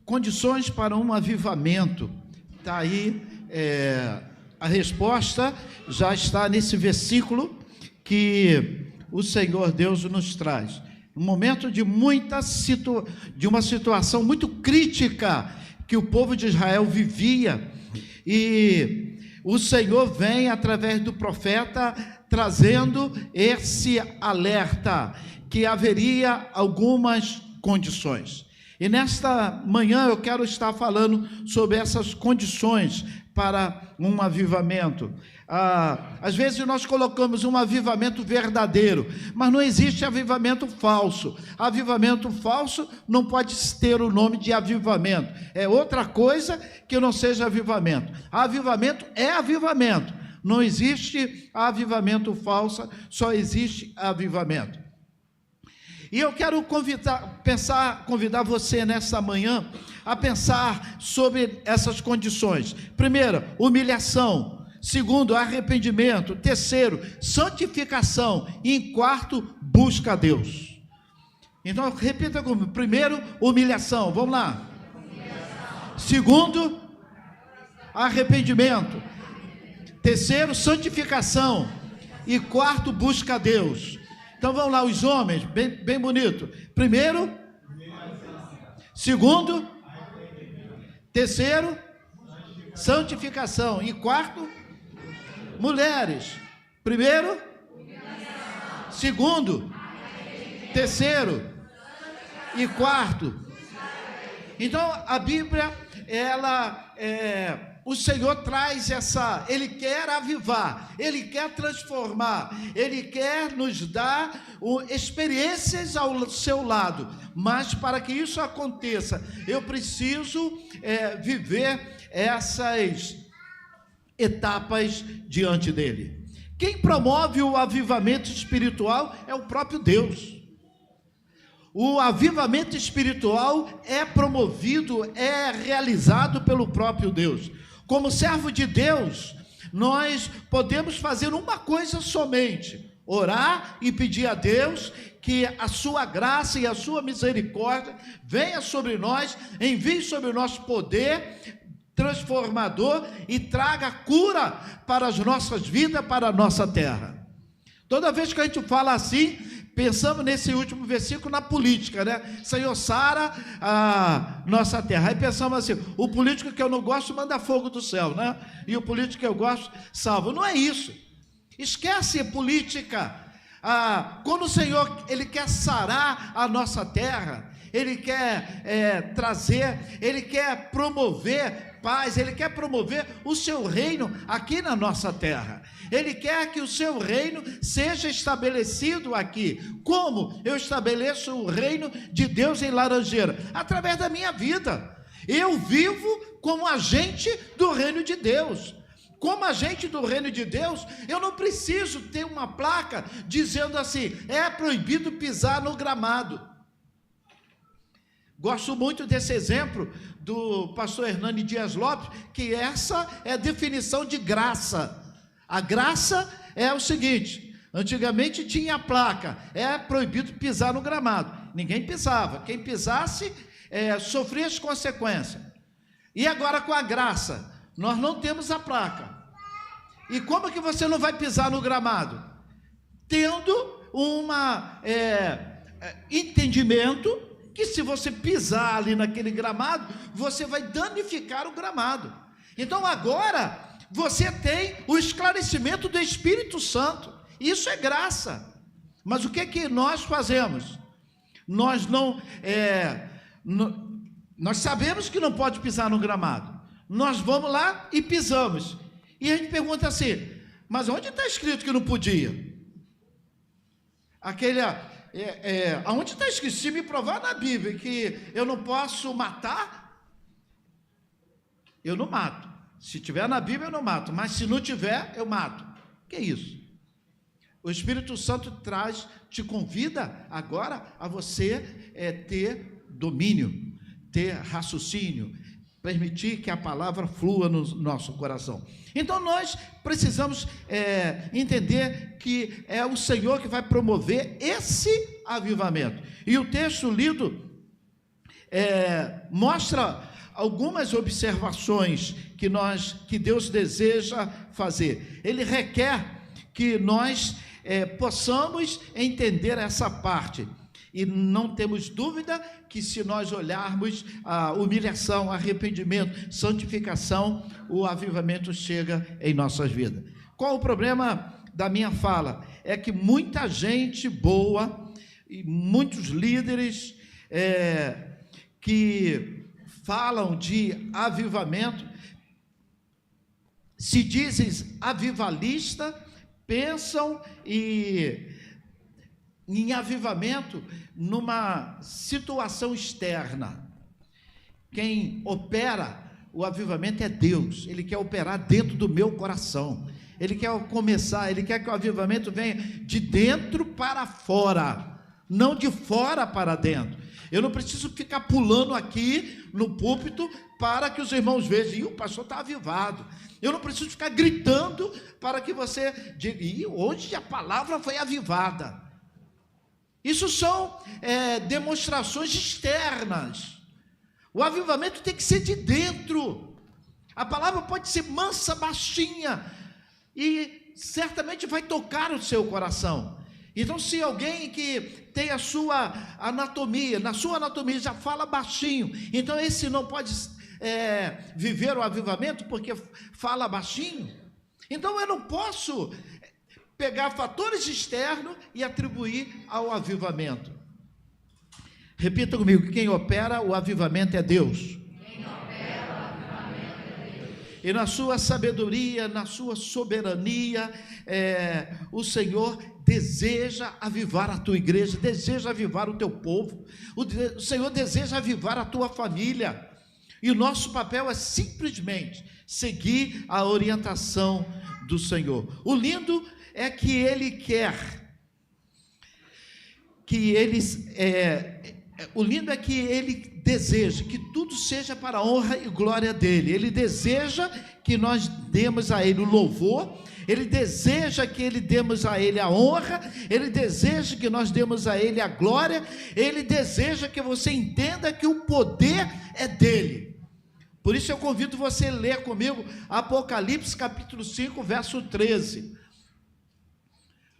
Condições para um avivamento. Está aí, a resposta já está nesse versículo que o Senhor Deus nos traz. Um momento de uma situação muito crítica que o povo de Israel vivia, e o Senhor vem através do profeta trazendo esse alerta que haveria algumas condições. E nesta manhã eu quero estar falando sobre essas condições para um avivamento. Às vezes nós colocamos um avivamento verdadeiro, mas não existe avivamento falso. Avivamento falso não pode ter o nome de avivamento. É outra coisa que não seja avivamento. Avivamento é avivamento. Não existe avivamento falso, só existe avivamento. E eu quero convidar você nessa manhã a pensar sobre essas condições. Primeiro, humilhação. Segundo, arrependimento. Terceiro, santificação. E em quarto, busca a Deus. Então, repita comigo. Primeiro, humilhação. Vamos lá. Segundo, arrependimento. Terceiro, santificação. E quarto, busca a Deus. Então vamos lá, os homens, bem bonito. Primeiro, segundo, terceiro, santificação. E quarto, mulheres. Primeiro, segundo, terceiro e quarto. Então a Bíblia, o Senhor traz Ele quer avivar, Ele quer transformar, Ele quer nos dar experiências ao seu lado, mas para que isso aconteça, eu preciso viver essas etapas diante dEle. Quem promove o avivamento espiritual é o próprio Deus. O avivamento espiritual é promovido, é realizado pelo próprio Deus. Como servo de Deus, nós podemos fazer uma coisa somente: orar e pedir a Deus que a sua graça e a sua misericórdia venha sobre nós, envie sobre o nosso poder transformador e traga cura para as nossas vidas, para a nossa terra. Toda vez que a gente fala assim, pensamos nesse último versículo na política, né? Senhor, sara a nossa terra. Aí pensamos assim: o político que eu não gosto manda fogo do céu, né? E o político que eu gosto salva. Não é isso. Esquece política. Quando o Senhor, Ele quer sarar a nossa terra, Ele quer trazer, Ele quer promover paz, Ele quer promover o seu reino aqui na nossa terra. Ele quer que o seu reino seja estabelecido aqui. Como eu estabeleço o reino de Deus em Laranjeira? Através da minha vida. Eu vivo como agente do reino de Deus. Como agente do reino de Deus, eu não preciso ter uma placa dizendo assim: é proibido pisar no gramado. Gosto muito desse exemplo do pastor Hernani Dias Lopes, que essa é a definição de graça. A graça é o seguinte: antigamente tinha a placa, é proibido pisar no gramado. Ninguém pisava, quem pisasse sofria as consequências. E agora com a graça, nós não temos a placa. E como que você não vai pisar no gramado? Tendo entendimento que se você pisar ali naquele gramado, você vai danificar o gramado. Então agora você tem o esclarecimento do Espírito Santo. Isso é graça. Mas o que nós fazemos? Nós nós sabemos que não pode pisar no gramado. Nós vamos lá e pisamos. E a gente pergunta assim: mas onde está escrito que não podia? Aonde está escrito? Se me provar na Bíblia que eu não posso matar, eu não mato. Se tiver na Bíblia, eu não mato. Mas se não tiver, eu mato. Que é isso? O Espírito Santo te convida agora a você ter domínio, ter raciocínio, permitir que a palavra flua no nosso coração. Então nós precisamos entender que é o Senhor que vai promover esse avivamento. E o texto lido mostra algumas observações que Deus deseja fazer. Ele requer que nós possamos entender essa parte. E não temos dúvida que, se nós olharmos a humilhação, arrependimento, santificação, o avivamento chega em nossas vidas. Qual o problema da minha fala? É que muita gente boa e muitos líderes que falam de avivamento, se dizem avivalistas, pensam em avivamento numa situação externa. Quem opera o avivamento é Deus. Ele quer operar dentro do meu coração. Ele quer que o avivamento venha de dentro para fora, não de fora para dentro. Eu não preciso ficar pulando aqui no púlpito para que os irmãos vejam, o pastor está avivado. Eu não preciso ficar gritando para que você diga, hoje a palavra foi avivada. Isso são demonstrações externas. O avivamento tem que ser de dentro. A palavra pode ser mansa, baixinha, e certamente vai tocar o seu coração. Então, se alguém que tem a sua anatomia, na sua anatomia já fala baixinho, então esse não pode viver o avivamento porque fala baixinho. Então eu não posso pegar fatores externos e atribuir ao avivamento. Repita comigo: quem opera o avivamento é Deus. E na sua sabedoria, na sua soberania, o Senhor deseja avivar a tua igreja, deseja avivar o teu povo, o Senhor deseja avivar a tua família, e o nosso papel é simplesmente seguir a orientação do Senhor. O lindo é que Ele quer, o lindo é que Ele deseja que tudo seja para a honra e glória dEle. Ele deseja que nós demos a Ele o louvor, Ele deseja que Ele demos a Ele a honra, Ele deseja que nós demos a Ele a glória, Ele deseja que você entenda que o poder é dEle. Por isso eu convido você a ler comigo Apocalipse capítulo 5, verso 13.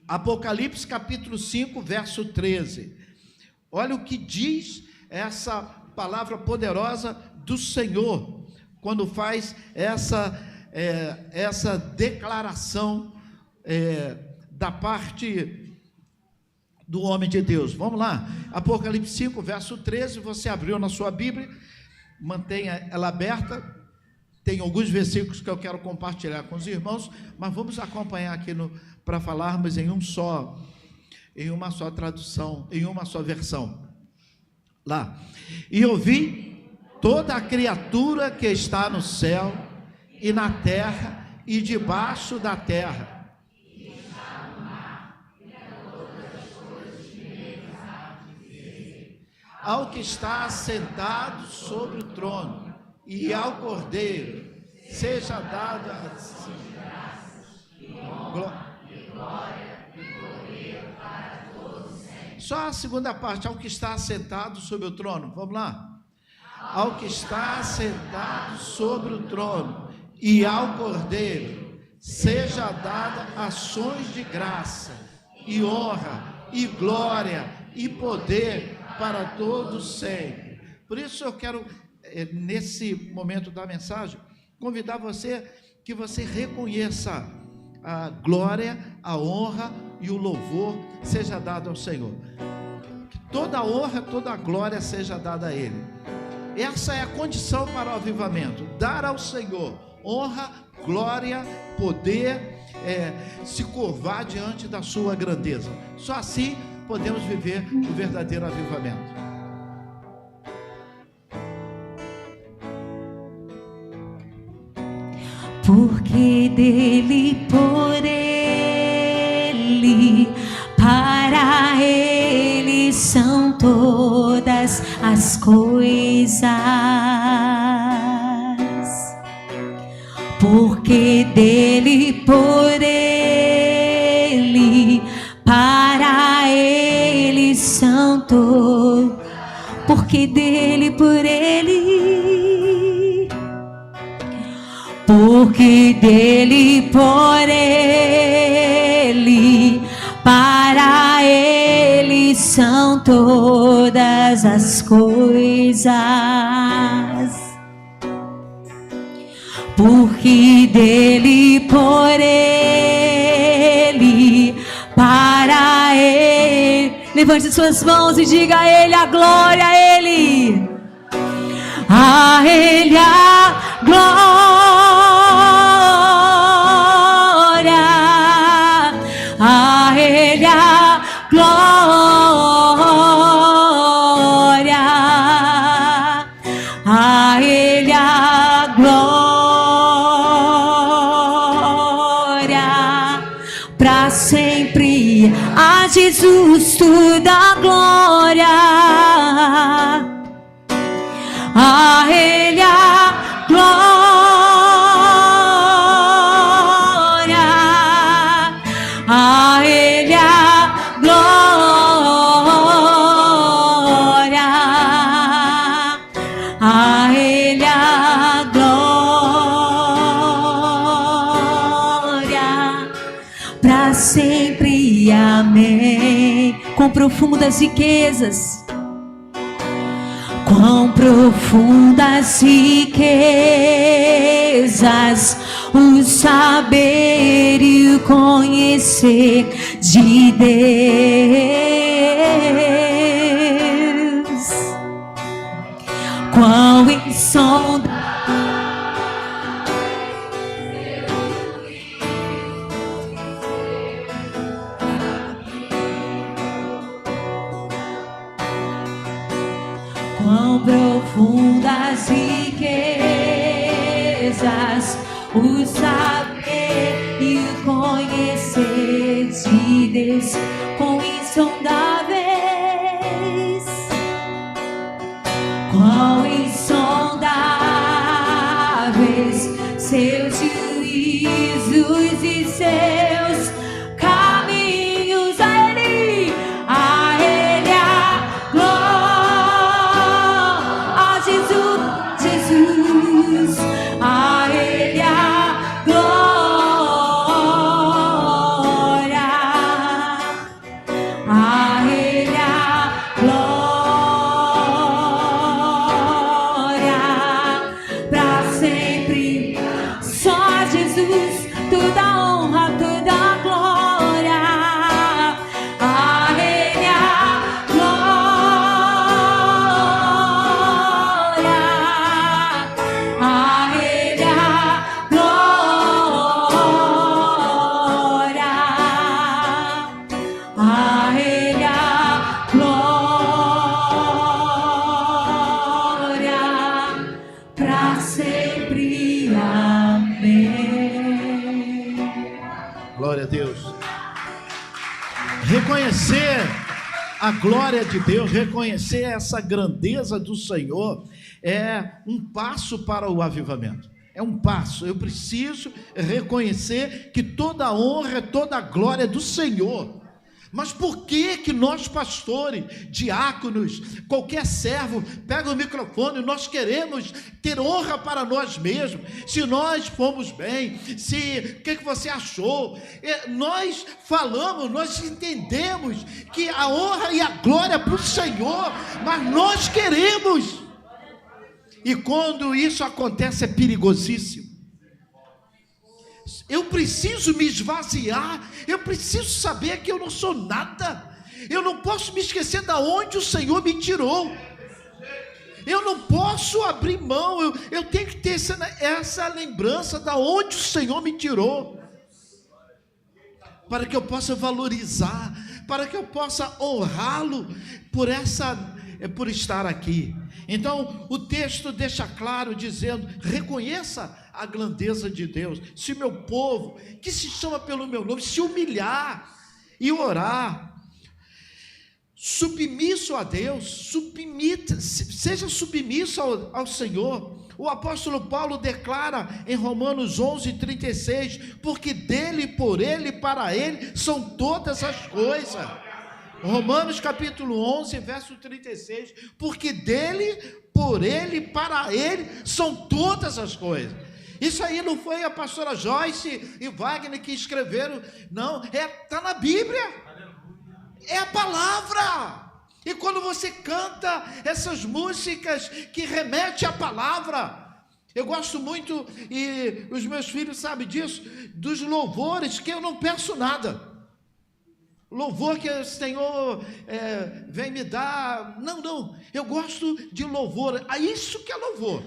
Apocalipse capítulo 5, verso 13. Olha o que diz essa palavra poderosa do Senhor, quando faz essa declaração da parte do homem de Deus. Vamos lá, Apocalipse 5, verso 13, você abriu na sua Bíblia, mantenha ela aberta. Tem alguns versículos que eu quero compartilhar com os irmãos, mas vamos acompanhar aqui para falarmos em uma só tradução, em uma só versão. Lá, e ouvi toda a criatura que está no céu e na terra e debaixo da terra, e está no mar, e a todas as coisas que nele há de viver, ao que está assentado sobre o trono e ao Cordeiro seja dado assim graças e honra e glória. Só a segunda parte, ao que está assentado sobre o trono. Vamos lá. Ao que está assentado sobre o trono e ao Cordeiro seja dada ações de graça e honra e glória e poder para todos sempre. Por isso eu quero, nesse momento da mensagem, convidar você que você reconheça a glória, a honra e o louvor seja dado ao Senhor. Que toda a honra, toda a glória seja dada a Ele. Essa é a condição para o avivamento: dar ao Senhor honra, glória, poder, se curvar diante da sua grandeza. Só assim podemos viver o verdadeiro avivamento. Porque dele, por ele, para ele são todas as coisas. Porque dele, por ele, para ele são todas. porque dele, por ele, porque dele, por ele, para ele são todas as coisas, porque dele, por ele, para ele. Levante suas mãos e diga a ele a glória, a ele, a ele a glória, a ele a glória, a ele a glória, para sempre a Jesus toda a glória, a ele a glória, a ele a glória, a ele a glória, para sempre, amém. Quão profundas riquezas, quão profundas riquezas, o saber e o conhecer de Deus, quão insondável quão profundas riquezas, o saber e o conhecer de Deus, quão insondáveis, quão insondáveis seus juízos e seus caminhos, a ele a glória, Jesus, a ele a glória, a ele a glória, para sempre, só a Jesus toda a honra, toda a glória, a ele a glória, a ele a glória, a ele a glória, para sempre, amém. Glória a Deus. Reconhecer a glória de Deus, reconhecer essa grandeza do Senhor é um passo para o avivamento. É um passo. Eu preciso reconhecer que toda a honra, toda a glória é do Senhor. Mas por que nós, pastores, diáconos, qualquer servo, pega o microfone, nós queremos ter honra para nós mesmos? Se nós fomos bem, o que você achou? Nós falamos, nós entendemos que a honra e a glória é para o Senhor, mas nós queremos. E quando isso acontece é perigosíssimo. Eu preciso me esvaziar, eu preciso saber que eu não sou nada, eu não posso me esquecer de onde o Senhor me tirou, eu não posso abrir mão, eu tenho que ter essa lembrança de onde o Senhor me tirou, para que eu possa valorizar, para que eu possa honrá-lo por estar aqui. Então o texto deixa claro dizendo: reconheça a grandeza de Deus. Se meu povo, que se chama pelo meu nome, se humilhar e orar, submisso a Deus, seja submisso ao Senhor. O apóstolo Paulo declara em Romanos 11:36, porque dele, por ele, para ele são todas as coisas. Romanos capítulo 11, verso 36, porque dele, por ele, para ele, são todas as coisas. Isso aí não foi a pastora Joyce e Wagner que escreveram, não, está na Bíblia, é a palavra. E quando você canta essas músicas que remetem à palavra, eu gosto muito, e os meus filhos sabem disso, dos louvores que eu não peço nada. Louvor que o Senhor vem me dar, não, eu gosto de louvor, é isso que é louvor.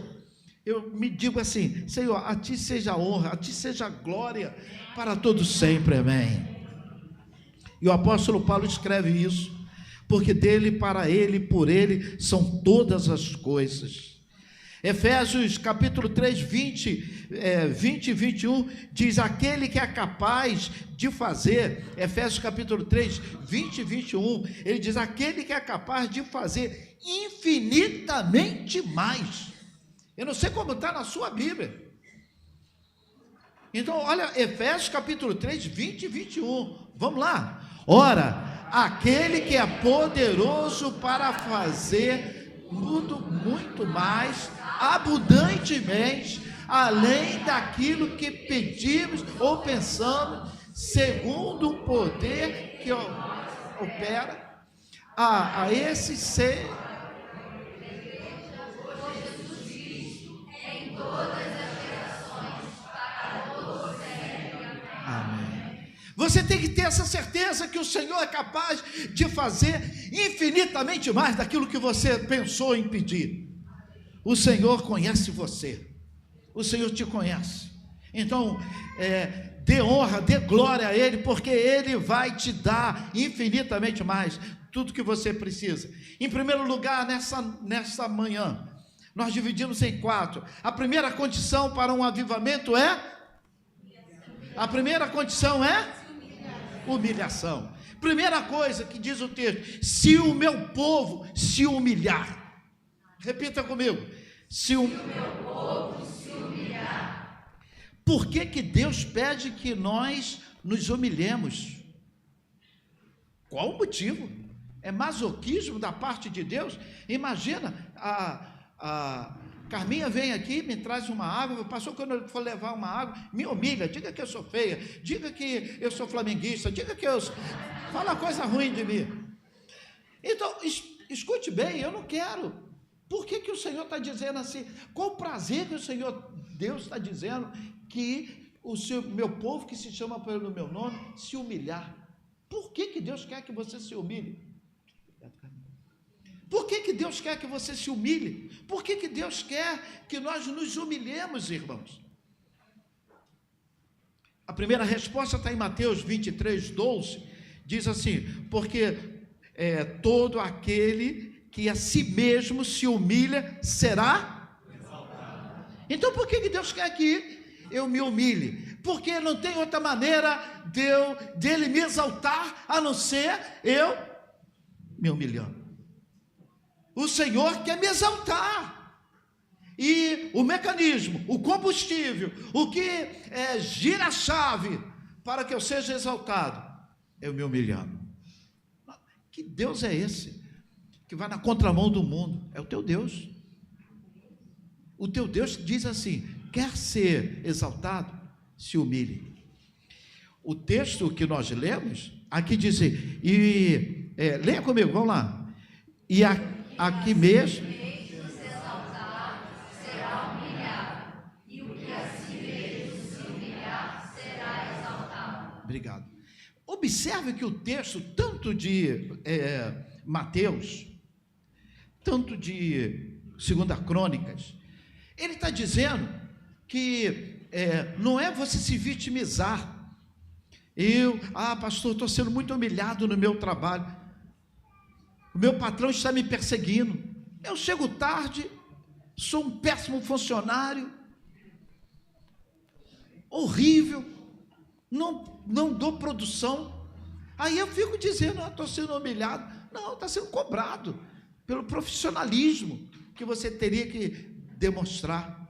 Eu me digo assim, Senhor, a Ti seja a honra, a Ti seja a glória, para todos sempre, amém. E o apóstolo Paulo escreve isso, porque dele, para ele, por ele, são todas as coisas. Efésios capítulo 3, 20 e 21, diz, aquele que é capaz de fazer, Efésios capítulo 3, 20 e 21, ele diz, aquele que é capaz de fazer infinitamente mais. Eu não sei como está na sua Bíblia. Então, olha, Efésios capítulo 3, 20 e 21, vamos lá. Ora, aquele que é poderoso para fazer tudo muito mais, abundantemente, além daquilo que pedimos ou pensamos, segundo o poder que opera, a esse ser. Você tem que ter essa certeza que o Senhor é capaz de fazer infinitamente mais daquilo que você pensou em pedir. O Senhor conhece você, o Senhor te conhece. Então, dê honra, dê glória a Ele, porque Ele vai te dar infinitamente mais tudo que você precisa. Em primeiro lugar, nessa manhã, nós dividimos em 4. A primeira condição para um avivamento é? A primeira condição é? Humilhação. Primeira coisa que diz o texto, se o meu povo se humilhar. Repita comigo. Se o meu povo se humilhar. Por que Deus pede que nós nos humilhemos? Qual o motivo? É masoquismo da parte de Deus? Imagina, a Carminha vem aqui, me traz uma água, passou quando eu for levar uma água, me humilha, diga que eu sou feia, diga que eu sou flamenguista, diga que eu fala coisa ruim de mim. Então, escute bem, eu não quero. Por que o Senhor está dizendo assim? Qual o prazer que o Senhor, Deus está dizendo que meu povo que se chama pelo meu nome, se humilhar? Por que Deus quer que você se humilhe? Por que Deus quer que você se humilhe? Por que Deus quer que nós nos humilhemos, irmãos? A primeira resposta está em Mateus 23, 12, diz assim, porque todo aquele que a si mesmo se humilha será exaltado. Então por que Deus quer que eu me humilhe? Porque não tem outra maneira dele me exaltar, a não ser eu me humilhando. O Senhor quer me exaltar, e o mecanismo, o combustível, o que gira a chave para que eu seja exaltado, é eu me humilhando. Que Deus é esse, que vai na contramão do mundo? É o teu Deus. O teu Deus diz assim, quer ser exaltado? Se humilhe. O texto que nós lemos, aqui diz, leia comigo, vamos lá, e aqui mesmo, será humilhado, e o que a si mesmo se humilhar será exaltado. Obrigado. Observe que o texto, tanto de Mateus, tanto de 2 Crônicas, ele está dizendo que não é você se vitimizar. Pastor, estou sendo muito humilhado no meu trabalho. O meu patrão está me perseguindo. Eu chego tarde, sou um péssimo funcionário, horrível, não dou produção. Aí eu fico dizendo, estou sendo humilhado. Não, está sendo cobrado pelo profissionalismo que você teria que demonstrar.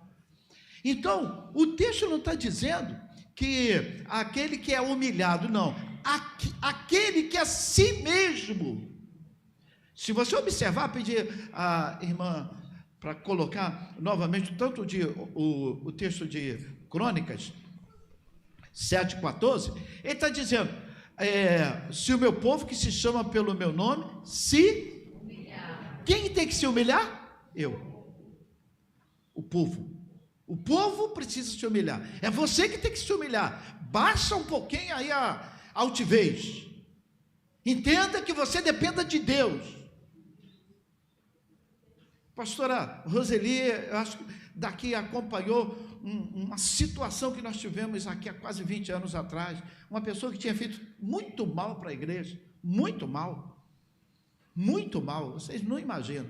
Então, o texto não está dizendo que aquele que é humilhado, não. aquele que a si mesmo. Se você observar, pedir a irmã para colocar novamente tanto o texto de Crônicas 7,14, ele está dizendo, se o meu povo que se chama pelo meu nome, se humilhar. Quem tem que se humilhar? Eu. O povo precisa se humilhar, é você que tem que se humilhar, baixa um pouquinho aí a altivez, entenda que você dependa de Deus. Pastora Roseli, eu acho que daqui acompanhou uma situação que nós tivemos aqui há quase 20 anos atrás, uma pessoa que tinha feito muito mal para a igreja, muito mal, vocês não imaginam.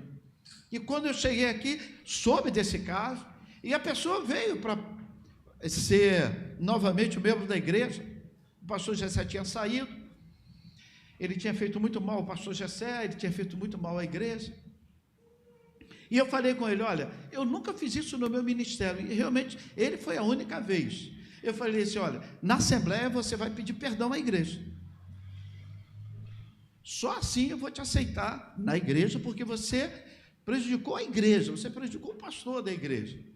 E quando eu cheguei aqui, soube desse caso, e a pessoa veio para ser novamente o membro da igreja. O pastor Gessé tinha saído, ele tinha feito muito mal ao pastor Gessé, ele tinha feito muito mal à igreja. E eu falei com ele, olha, eu nunca fiz isso no meu ministério, e realmente, ele foi a única vez. Eu falei assim, olha, na assembleia você vai pedir perdão à igreja. Só assim eu vou te aceitar na igreja, porque você prejudicou a igreja, você prejudicou o pastor da igreja.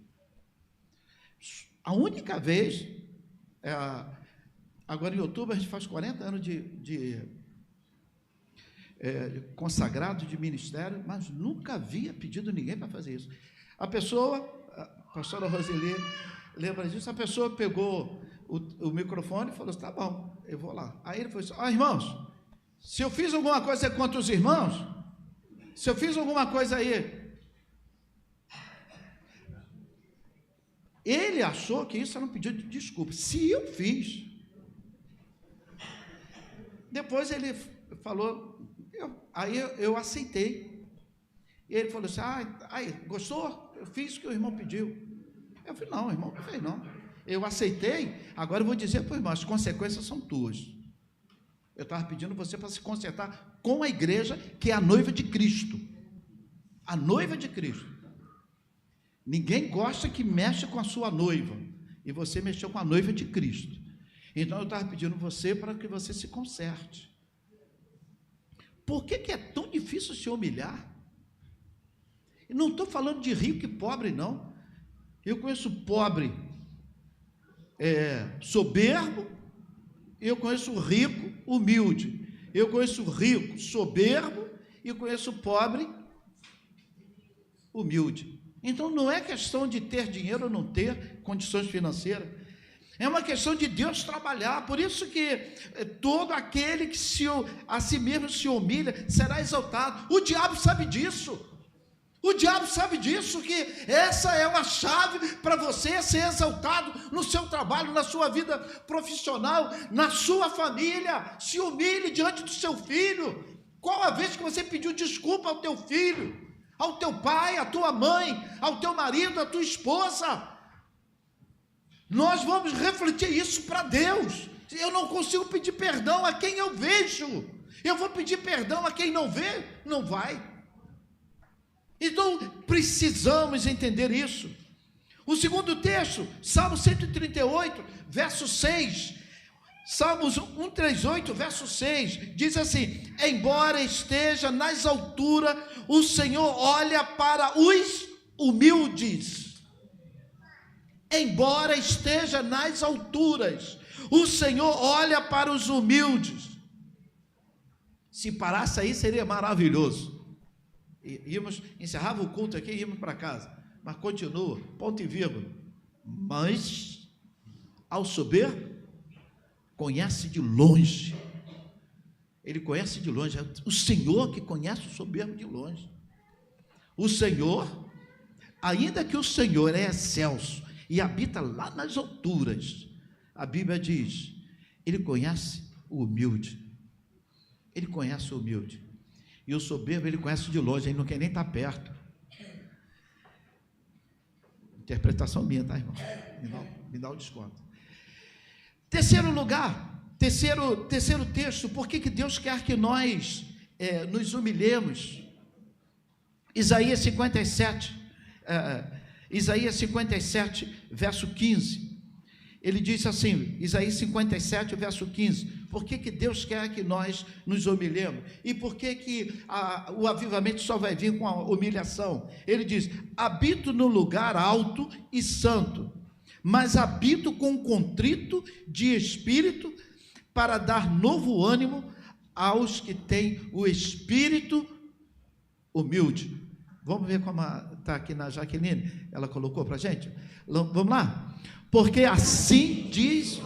A única vez, agora em outubro a gente faz 40 anos de consagrado de ministério, mas nunca havia pedido ninguém para fazer isso. A pessoa, a pastora Roseli lembra disso, a pessoa pegou o microfone e falou assim, tá bom, eu vou lá. Aí ele falou assim, irmãos, se eu fiz alguma coisa contra os irmãos, se eu fiz alguma coisa aí, ele achou que isso era um pedido de desculpa. Se eu fiz, depois ele falou, aí eu aceitei. E ele falou assim, gostou? Eu fiz o que o irmão pediu. Eu falei, não, o irmão não fez não. Eu aceitei, agora eu vou dizer para o irmão, as consequências são tuas. Eu estava pedindo você para se consertar com a igreja, que é a noiva de Cristo. A noiva de Cristo. Ninguém gosta que mexa com a sua noiva, e você mexeu com a noiva de Cristo. Então eu estava pedindo você para que você se conserte. Por que é tão difícil se humilhar? Eu não estou falando de rico e pobre, não. Eu conheço pobre soberbo, eu conheço rico humilde, eu conheço rico soberbo e conheço pobre humilde. Então não é questão de ter dinheiro ou não ter condições financeiras, é uma questão de Deus trabalhar. Por isso que todo aquele que a si mesmo se humilha será exaltado. O diabo sabe disso. O diabo sabe disso, que essa é uma chave para você ser exaltado no seu trabalho, na sua vida profissional, na sua família. Se humilhe diante do seu filho. Qual a vez que você pediu desculpa ao teu filho, ao teu pai, à tua mãe, ao teu marido, à tua esposa? Nós vamos refletir isso para Deus. Eu não consigo pedir perdão a quem eu vejo, eu vou pedir perdão a quem não vê? Não vai. Então precisamos entender isso. O segundo texto, Salmo 138, verso 6, Salmos 138, verso 6, diz assim: embora esteja nas alturas, o Senhor olha para os humildes. Embora esteja nas alturas, o Senhor olha para os humildes. Se parasse aí, seria maravilhoso. Encerrava o culto aqui e íamos para casa. Mas continua, ponto e vírgula. Mas, ao soberbo, conhece de longe. Ele conhece de longe. É o Senhor que conhece o soberbo de longe. O Senhor, ainda que o Senhor é excelso e habita lá nas alturas, a Bíblia diz, ele conhece o humilde. Ele conhece o humilde. E o soberbo ele conhece de longe, ele não quer nem estar perto. Interpretação minha, tá, irmão? Me dá o desconto. Terceiro lugar, terceiro texto, por que Deus quer que nós nos humilhemos? Isaías 57, verso 15. Ele diz assim, Isaías 57, verso 15: Por que Deus quer que nós nos humilhemos? E por que o avivamento só vai vir com a humilhação? Ele diz: habito no lugar alto e santo, mas habito com contrito de espírito, para dar novo ânimo aos que têm o espírito humilde. Vamos ver como está aqui na Jaqueline, ela colocou para a gente? Vamos lá? Porque assim diz...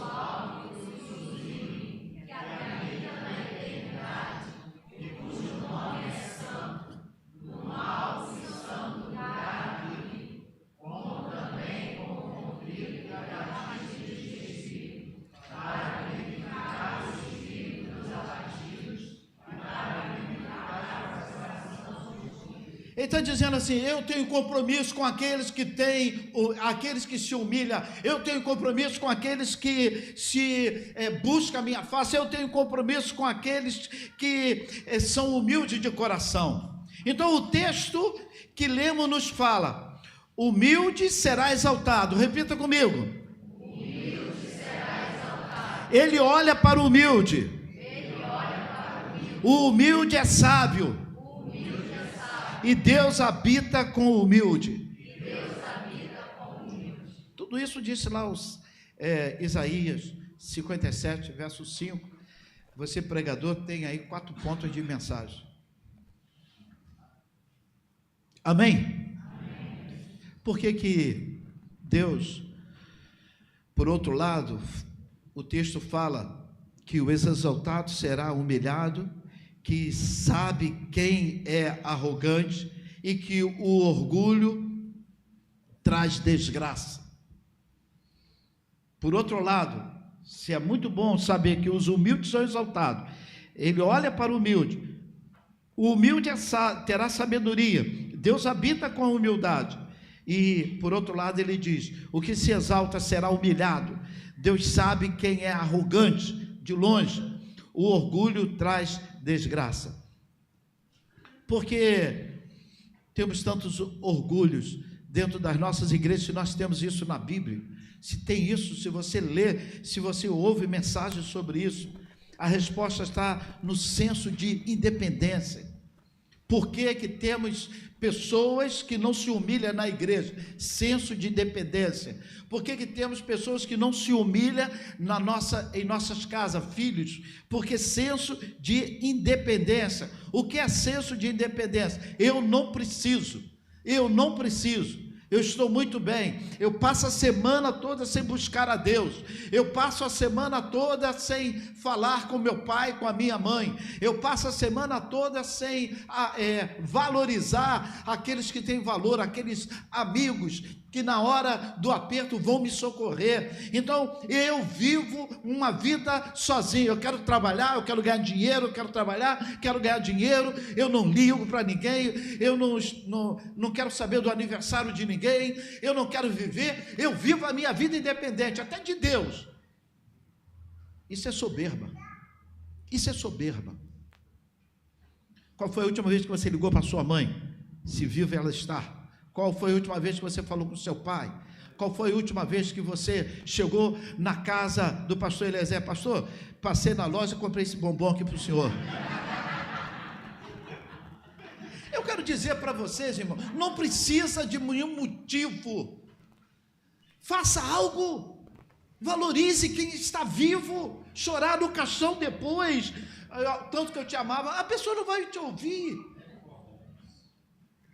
Ele está dizendo assim: eu tenho compromisso com aqueles que aqueles que se humilham, eu tenho compromisso com aqueles que buscam a minha face, eu tenho compromisso com aqueles que são humildes de coração. Então o texto que lemos nos fala: humilde será exaltado. Repita comigo: humilde será exaltado. Ele olha para o humilde. O humilde é sábio. E Deus habita com o humilde. Tudo isso disse lá Isaías 57, verso 5. Você, pregador, tem aí 4 pontos de mensagem. Amém? Por que Deus, por outro lado, o texto fala que o exaltado será humilhado, que sabe quem é arrogante e que o orgulho traz desgraça. Por outro lado, se é muito bom saber que os humildes são exaltados, ele olha para o humilde terá sabedoria, Deus habita com a humildade. E por outro lado ele diz: o que se exalta será humilhado. Deus sabe quem é arrogante de longe. O orgulho traz desgraça. Porque temos tantos orgulhos dentro das nossas igrejas, se nós temos isso na Bíblia, se tem isso, se você lê, se você ouve mensagens sobre isso, a resposta está no senso de independência. Por que temos pessoas que não se humilham na igreja? Senso de independência. Por que temos pessoas que não se humilham em nossas casas? Filhos. Porque senso de independência. O que é senso de independência? Eu não preciso. Eu estou muito bem. Eu passo a semana toda sem buscar a Deus. Eu passo a semana toda sem falar com meu pai, com a minha mãe. Eu passo a semana toda sem valorizar aqueles que têm valor, aqueles amigos que na hora do aperto vão me socorrer. Então eu vivo uma vida sozinho. Eu quero trabalhar, eu quero ganhar dinheiro, eu não ligo para ninguém, eu não quero saber do aniversário de ninguém, eu não quero viver, eu vivo a minha vida independente, até de Deus. Isso é soberba. Qual foi a última vez que você ligou para sua mãe? Se viva ela está. Qual foi a última vez que você falou com seu pai? Qual foi a última vez que você chegou na casa do pastor Eliezer? Pastor, passei na loja e comprei esse bombom aqui para o senhor. Eu quero dizer para vocês, irmão, não precisa de nenhum motivo. Faça algo. Valorize quem está vivo. Chorar no caixão depois, tanto que eu te amava, a pessoa não vai te ouvir.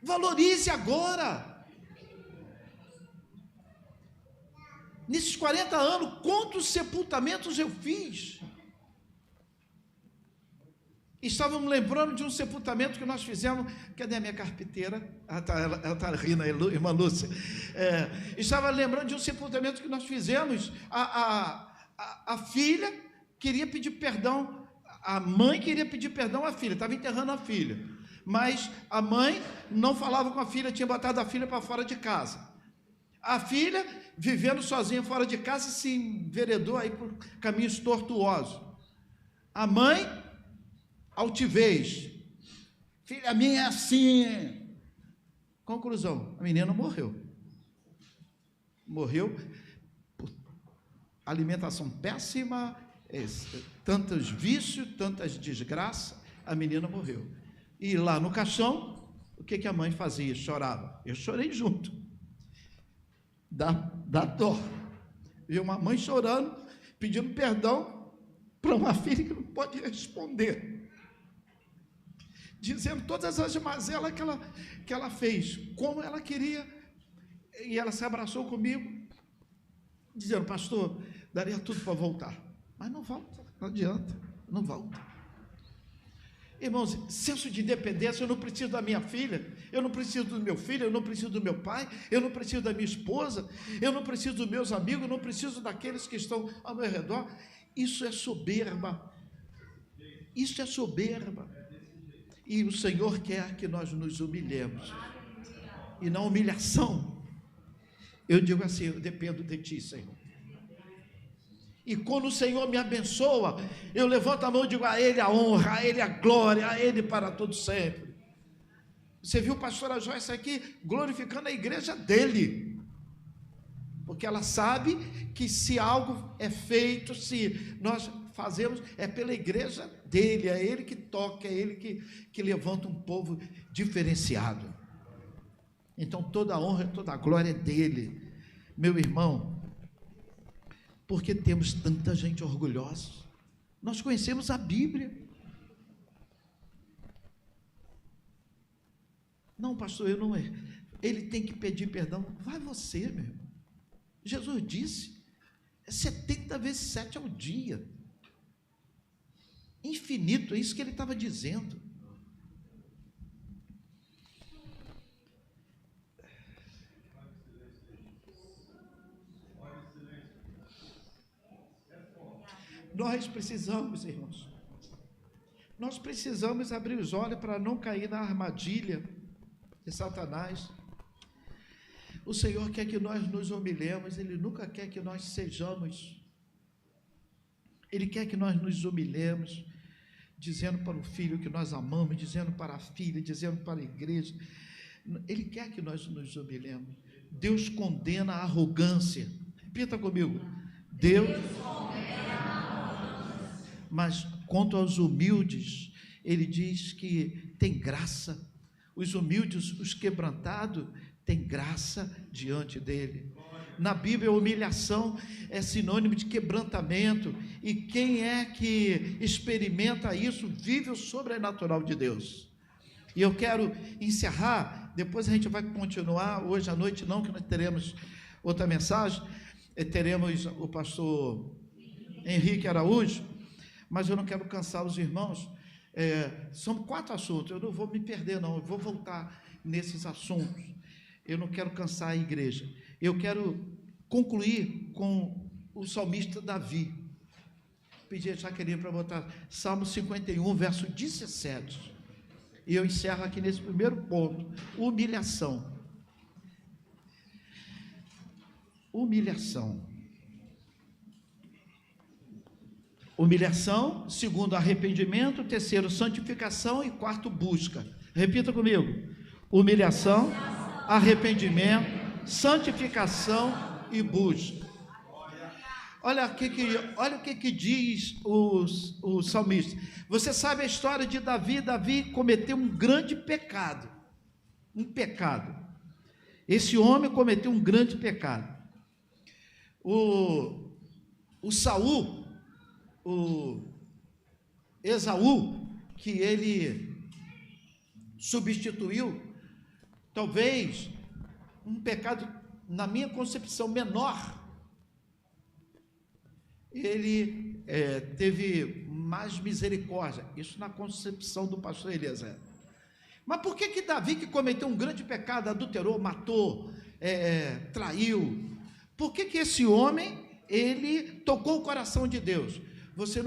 Valorize agora. Nesses 40 anos, quantos sepultamentos eu fiz? Estávamos lembrando de um sepultamento que nós fizemos. Cadê a minha carpinteira? Ela está rindo aí, irmã Lúcia. Estava lembrando de um sepultamento que nós fizemos. A filha queria pedir perdão, a mãe queria pedir perdão à filha, estava enterrando a filha. Mas a mãe não falava com a filha, tinha botado a filha para fora de casa. A filha, vivendo sozinha fora de casa, se enveredou aí por caminhos tortuosos. A mãe, altivez. Filha minha é assim. Conclusão, a menina morreu. Morreu por alimentação péssima, tantos vícios, tantas desgraças, a menina morreu. E lá no caixão, o que a mãe fazia? Chorava. Eu chorei junto. Dá dó. Vi uma mãe chorando, pedindo perdão para uma filha que não pode responder, dizendo todas as mazelas que ela fez, como ela queria, e ela se abraçou comigo, dizendo: pastor, daria tudo para voltar, mas não volta, não adianta, não volta. Irmãos, senso de independência. Eu não preciso da minha filha, eu não preciso do meu filho, eu não preciso do meu pai, eu não preciso da minha esposa, eu não preciso dos meus amigos, eu não preciso daqueles que estão ao meu redor. Isso é soberba, isso é soberba. E o Senhor quer que nós nos humilhemos, e na humilhação, eu digo assim: eu dependo de Ti, Senhor. E quando o Senhor me abençoa, eu levanto a mão e digo: a Ele a honra, a Ele a glória, a Ele para todo sempre. Você viu a pastora Joyce aqui glorificando a igreja dele, porque ela sabe que se algo é feito, se nós fazemos, é pela igreja dele, é Ele que toca, é Ele que levanta um povo diferenciado. Então toda a honra, toda a glória é dele. Meu irmão, porque temos tanta gente orgulhosa? Nós conhecemos a Bíblia. Não, pastor, eu não é. Ele tem que pedir perdão. Vai você, meu irmão. Jesus disse: 70 vezes 7 ao dia. Infinito, é isso que ele estava dizendo. Nós precisamos, irmãos, nós precisamos abrir os olhos para não cair na armadilha de Satanás. O Senhor quer que nós nos humilhemos, Ele nunca quer que nós sejamos, Ele quer que nós nos humilhemos, dizendo para o filho que nós amamos, dizendo para a filha, dizendo para a igreja. Ele quer que nós nos humilhemos. Deus condena a arrogância. Repita comigo: Deus mas quanto aos humildes, ele diz que tem graça. Os humildes, os quebrantados, tem graça diante dele. Na Bíblia, a humilhação é sinônimo de quebrantamento, e quem é que experimenta isso, vive o sobrenatural de Deus. E eu quero encerrar, depois a gente vai continuar, hoje à noite não, que nós teremos outra mensagem, teremos o pastor Henrique Araújo, mas eu não quero cansar os irmãos. São 4 assuntos, eu não vou me perder não, eu vou voltar nesses assuntos, eu não quero cansar a igreja. Eu quero concluir com o salmista Davi. Pedi a Jaqueline para botar Salmo 51, verso 17, e eu encerro aqui nesse primeiro ponto: humilhação. Humilhação, segundo, arrependimento, terceiro, santificação, e quarto, busca. Repita comigo: humilhação, arrependimento, santificação e busca. Olha o que diz o salmista. Você sabe a história de Davi? Davi cometeu um grande pecado. Esse homem cometeu um grande pecado. O Saul, o Esaú, que ele substituiu, talvez um pecado, na minha concepção, menor, ele teve mais misericórdia, isso na concepção do pastor Eliezer. Mas por que Davi, que cometeu um grande pecado, adulterou, matou, traiu, por que esse homem, ele tocou o coração de Deus? Você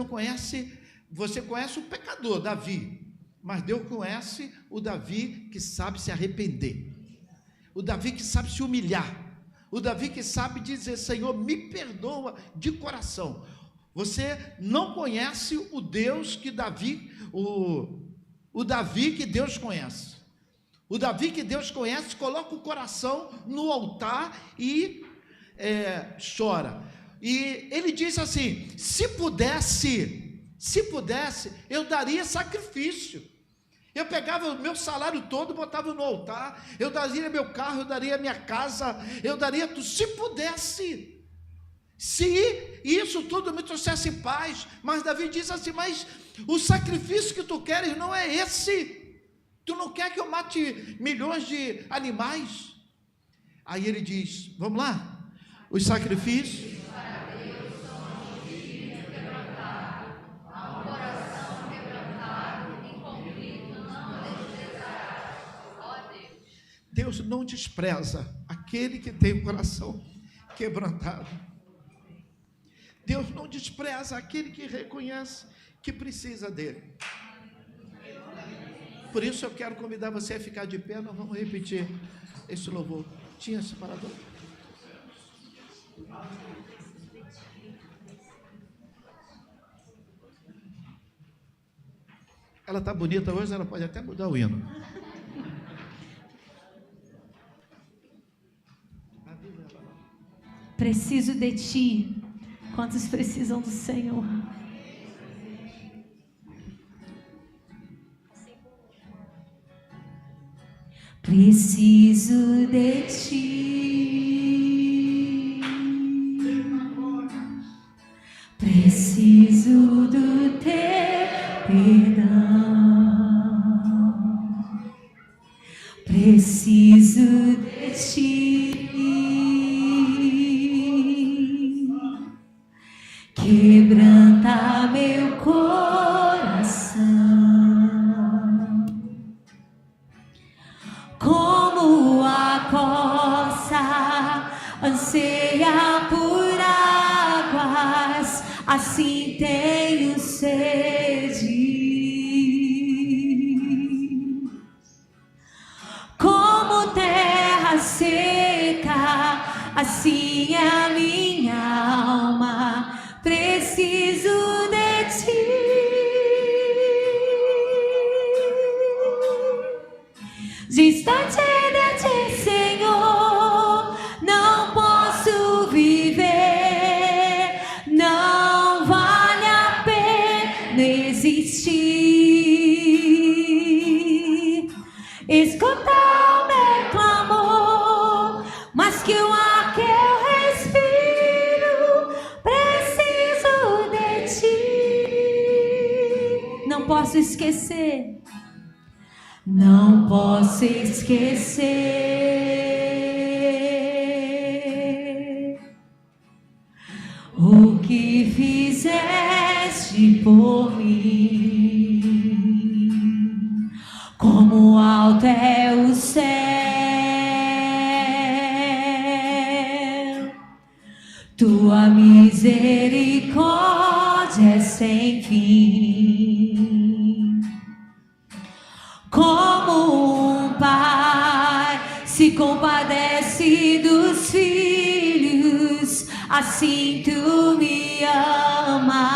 conhece o pecador, Davi, mas Deus conhece o Davi que sabe se arrepender, o Davi que sabe se humilhar, o Davi que sabe dizer: Senhor, me perdoa de coração. Você não conhece o Deus que Davi, o Davi que Deus conhece. O Davi que Deus conhece coloca o coração no altar e chora. E ele disse assim: se pudesse, eu daria sacrifício. Eu pegava o meu salário todo, botava no altar, eu daria meu carro, eu daria minha casa, eu daria tudo, se pudesse. Se isso tudo me trouxesse paz. Mas Davi diz assim: mas o sacrifício que tu queres não é esse. Tu não quer que eu mate milhões de animais? Aí ele diz: vamos lá, os sacrifícios Deus não despreza aquele que tem o coração quebrantado. Deus não despreza aquele que reconhece que precisa dele. Por isso eu quero convidar você a ficar de pé. Nós vamos repetir esse louvor. Tinha separador? Ela está bonita hoje, ela pode até mudar o hino. Preciso de ti. Quantos precisam do Senhor? Preciso de ti. Preciso do teu perdão. Preciso de ti. Quebranta meu coração, como a costa anseia por águas, assim tenho sede. Como terra seca, assim é a minha alma. Preciso de ti. Distante de ti, Senhor, não posso viver. Não vale a pena existir. Escuta o meu clamor, mas que o ar que eu respiro. Não posso esquecer, não posso esquecer o que fizeste por mim. Como alto é o céu, tua misericórdia é sem fim. Como um pai se compadece dos filhos, assim tu me amas.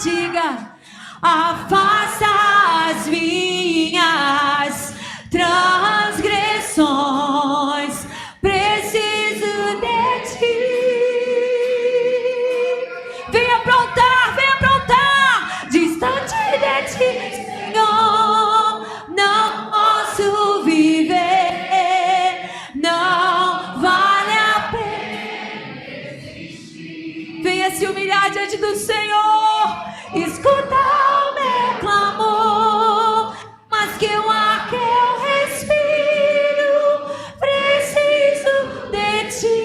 Diga: afasta as minhas transgressões. Preciso de ti. Vem aprontar, vem aprontar. Distante de ti, Senhor, não posso viver. Não vale a pena existir. Venha se humilhar diante do Senhor. Escuta o meu clamor, mas que o ar que eu respiro. Preciso de ti.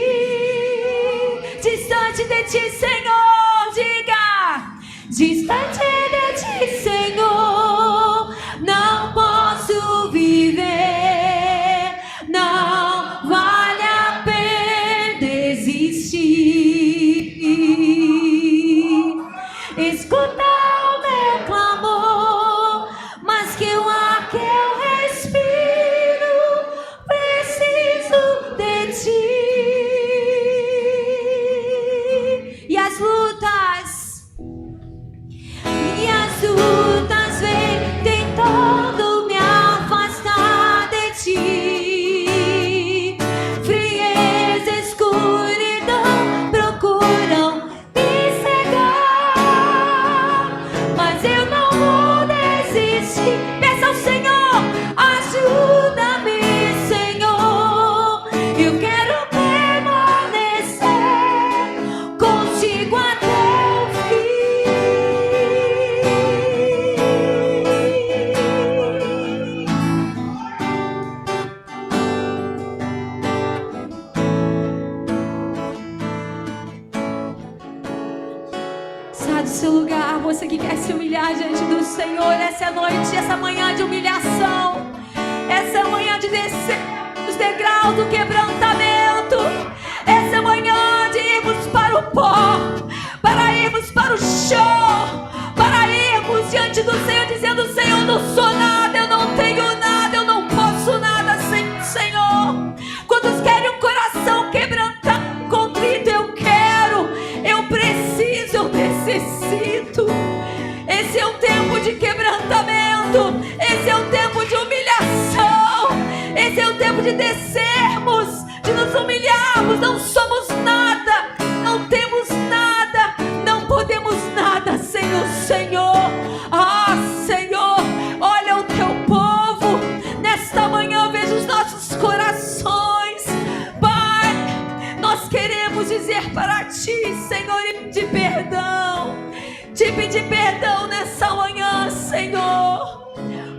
Distante de ti, Senhor, diga: distante de ti, Senhor, não posso viver. Não vale a pena existir. você que quer se humilhar diante do Senhor. Essa é a noite, essa manhã de humilhação, essa é a manhã de descer os degraus do quebrantamento, essa é a manhã de irmos para o pó, para irmos para o chão, para irmos diante do Senhor dizendo: Senhor, eu não sou nada, eu não tenho nada, eu não posso nada sem o Senhor. Quantos querem um coração quebrantado, contrito? Eu quero, eu preciso, eu necessito. Esse é um tempo de quebrantamento, esse é um tempo de humilhação, esse é o tempo de descermos, de nos humilharmos. Não somos nada, não temos nada, não podemos nada sem o Senhor. Ah, Senhor, olha o teu povo. Nesta manhã eu vejo os nossos corações. Pai, nós queremos dizer para Ti, Senhor, e pedir perdão. Te pedir perdão nessa manhã, Senhor.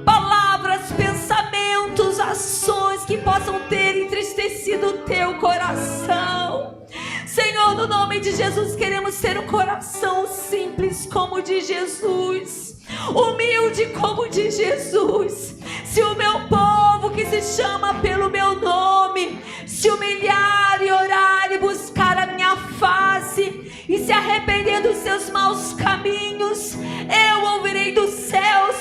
Palavras, pensamentos, ações que possam ter entristecido o Teu coração. Senhor, no nome de Jesus, queremos ter um coração simples como o de Jesus, humilde como o de Jesus. Se o meu povo que se chama pelo meu nome se humilhar e orar e buscar a minha face e se arrepender dos seus maus caminhos, eu ouvirei dos céus,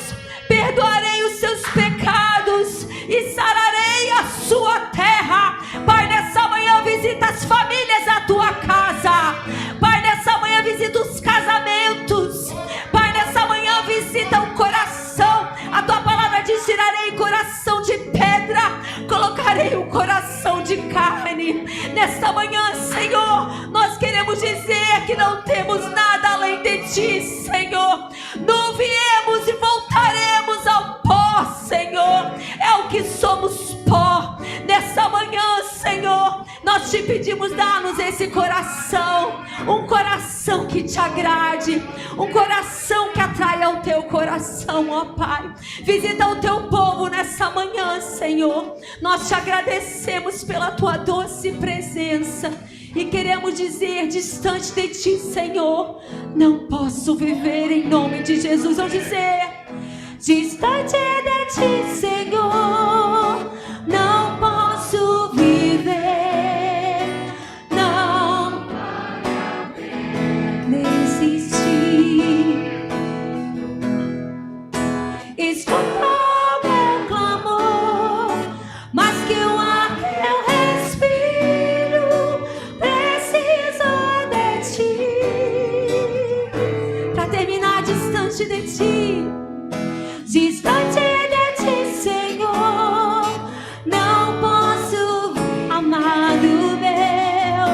perdoarei os seus pecados e sararei a sua terra. Pai, nessa manhã visita as famílias da tua casa. Pai, nessa manhã visita os casamentos. Pai, nessa manhã visita o coração. A tua palavra diz: tirarei coração de pedra, colocarei um coração de carne. Nesta manhã, Senhor, nós queremos dizer que não temos nada além de Ti, Senhor. Não viemos e voltaremos ao pó, Senhor. É o que somos, pó. Nessa manhã, Senhor, nós Te pedimos: dá-nos esse coração, um coração que Te agrade, um coração que atraia ao Teu coração, ó Pai. Visita o Teu povo nessa manhã, Senhor. Nós Te agradecemos pela Tua doce presença e queremos dizer, distante de Ti, Senhor, não posso viver, em nome de Jesus. Vamos dizer: distante de Ti, Senhor, não posso viver, não desistir. Escuta meu clamor, mas que o ar que eu respiro precisa de Ti. Pra terminar, distante de Ti, distante de Ti, Senhor, não posso, amado meu,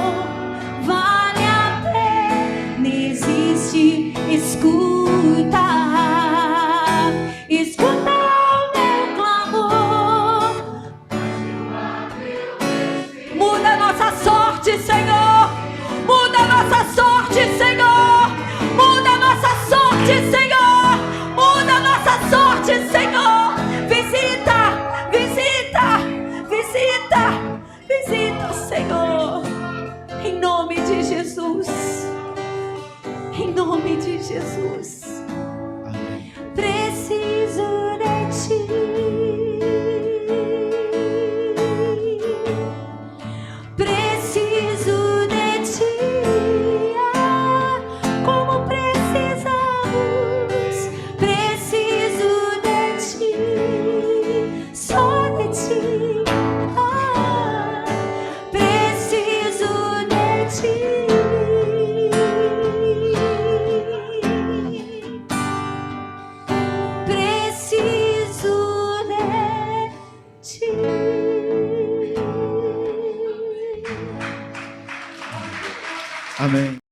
vale a pena existir. Escuta, escuta o meu clamor, muda nossa sorte, Senhor, muda nossa sorte, Senhor, muda nossa sorte, Senhor, muda nossa sorte, Senhor. Visita, visita, visita, visita, Senhor, em nome de Jesus, em nome de Jesus. Preciso de Ti, preciso de Ti, ah, como precisamos, preciso de Ti, só de Ti, ah, preciso de Ti. Amém.